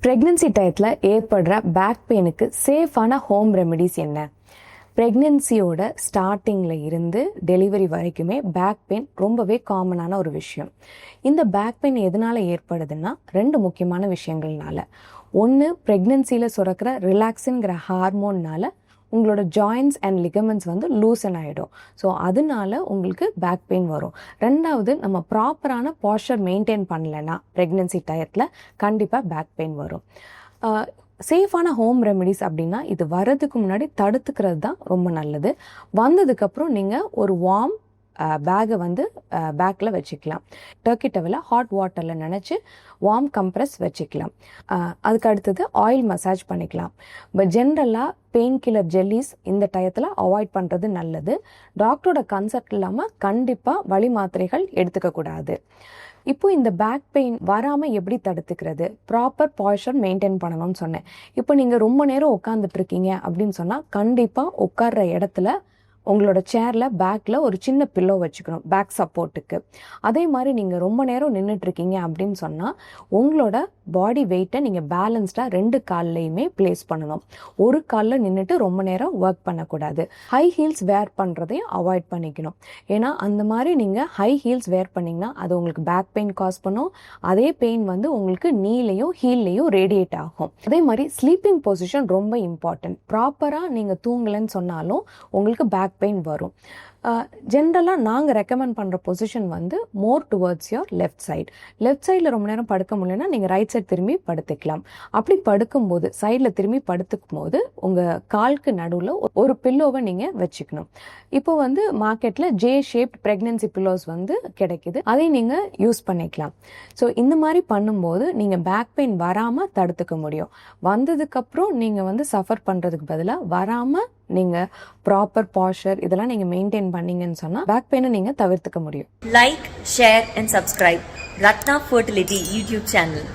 Pregnancy டயத்தில் ஏற்படுற back பெயினுக்கு சேஃபான ஹோம் ரெமெடிஸ் என்ன? ப்ரெக்னென்சியோட ஸ்டார்டிங்கில் இருந்து டெலிவரி வரைக்குமே பேக் பெயின் ரொம்பவே காமனான ஒரு விஷயம். இந்த பேக் பெயின் எதனால் ஏற்படுதுன்னா 2 முக்கியமான விஷயங்கள்னால. ஒன்று, ப்ரெக்னென்சியில் சுரக்கிற ரிலாக்ஸுங்கிற ஹார்மோன்னால் உங்களோட ஜாயின்ஸ் அண்ட் லிகமெண்ட்ஸ் வந்து லூசன் ஆகிடும். ஸோ அதனால உங்களுக்கு பேக் பெயின் வரும். 2வது, நம்ம ப்ராப்பரான பாஸ்டர் மெயின்டைன் பண்ணலைன்னா ப்ரெக்னென்சி டயத்தில் கண்டிப்பாக பேக் பெயின் வரும். சேஃபான ஹோம் ரெமெடிஸ் அப்படின்னா இது வர்றதுக்கு முன்னாடி தடுத்துக்கிறது தான் ரொம்ப நல்லது. வந்ததுக்கப்புறம் நீங்கள் ஒரு வார்ம் பேக்கை வந்து பேக்கில் வச்சுக்கலாம். டர்க்கி டவலை ஹாட் வாட்டரில் நினச்சி வார்ம் கம்ப்ரெஸ் வச்சுக்கலாம். அதுக்கு அடுத்தது ஆயில் மசாஜ் பண்ணிக்கலாம். பட் ஜென்ரலாக பெயின் கில்லர் ஜெல்லிஸ் இந்த டயத்தில் அவாய்ட் பண்ணுறது நல்லது. டாக்டரோட கன்சல்ட் இல்லாமல் கண்டிப்பாக வலி மாத்திரைகள் எடுத்துக்கக்கூடாது. இப்போ இந்த பேக் பெயின் வராமல் எப்படி தடுத்துக்கிறது? ப்ராப்பர் பாய்ச்சர் மெயின்டைன் பண்ணணும்னு சொன்னேன். இப்போ நீங்கள் ரொம்ப நேரம் உட்காந்துட்ருக்கீங்க அப்படின்னு சொன்னால் கண்டிப்பாக உட்கார்ற இடத்துல உங்களோட சேரில் பேக்கில் ஒரு சின்ன பில்லோ வச்சுக்கணும் பேக் சப்போர்ட்டுக்கு. அதே மாதிரி நீங்கள் ரொம்ப நேரம் நின்றுட்டுருக்கீங்க அப்படின்னு சொன்னால் உங்களோட பாடி வெயிட்டை நீங்கள் பேலன்ஸ்டாக 2 கால்லையுமே ப்ளேஸ் பண்ணணும். ஒரு காலில் நின்றுட்டு ரொம்ப நேரம் ஒர்க் பண்ணக்கூடாது. ஹை ஹீல்ஸ் வேர் பண்ணுறதையும் அவாய்ட் பண்ணிக்கணும். ஏன்னா அந்த மாதிரி நீங்கள் ஹை ஹீல்ஸ் வேர் பண்ணிங்கன்னா அது உங்களுக்கு பேக் பெயின் காஸ் பண்ணும். அதே பெயின் வந்து உங்களுக்கு நீலையும் ஹீல்லையும் ரேடியேட் ஆகும். அதே மாதிரி ஸ்லீப்பிங் பொசிஷன் ரொம்ப இம்பார்ட்டன்ட். ப்ராப்பராக நீங்கள் தூங்கலைன்னு சொன்னாலும் உங்களுக்கு பேக் பெயின் வரும். ஜென்ரலாக நாங்கள் ரெக்கமெண்ட் பண்ணுற பொசிஷன் வந்து more towards your left side. Left சைடில் ரொம்ப நேரம் படுக்க முடியலன்னா நீங்கள் ரைட் சைட் திரும்பி படுத்துக்கலாம். அப்படி படுக்கும்போது சைடில் திரும்பி படுத்துக்கும் போது உங்கள் காலுக்கு நடுவில் ஒரு பில்லோவை நீங்கள் வச்சுக்கணும். இப்போ வந்து மார்க்கெட்டில் ஜே ஷேப்ட் ப்ரெக்னென்சி பில்லோஸ் வந்து கிடைக்குது. அதை நீங்கள் யூஸ் பண்ணிக்கலாம். ஸோ இந்த மாதிரி பண்ணும்போது நீங்கள் பேக் பெயின் வராமல் தடுத்துக்க முடியும். வந்ததுக்கப்புறம் நீங்கள் வந்து சஃபர் பண்ணுறதுக்கு பதிலாக வராமல் நீங்கள் ப்ராப்பர் பாஸ்டர் இதெல்லாம் நீங்கள் மெயின்டைன் பண்ணீங்கன்னு சொன்னால் பேக் பெயினை நீங்கள் தவிர்த்துக்க முடியும். Like, share and subscribe Ratna Fertility YouTube channel.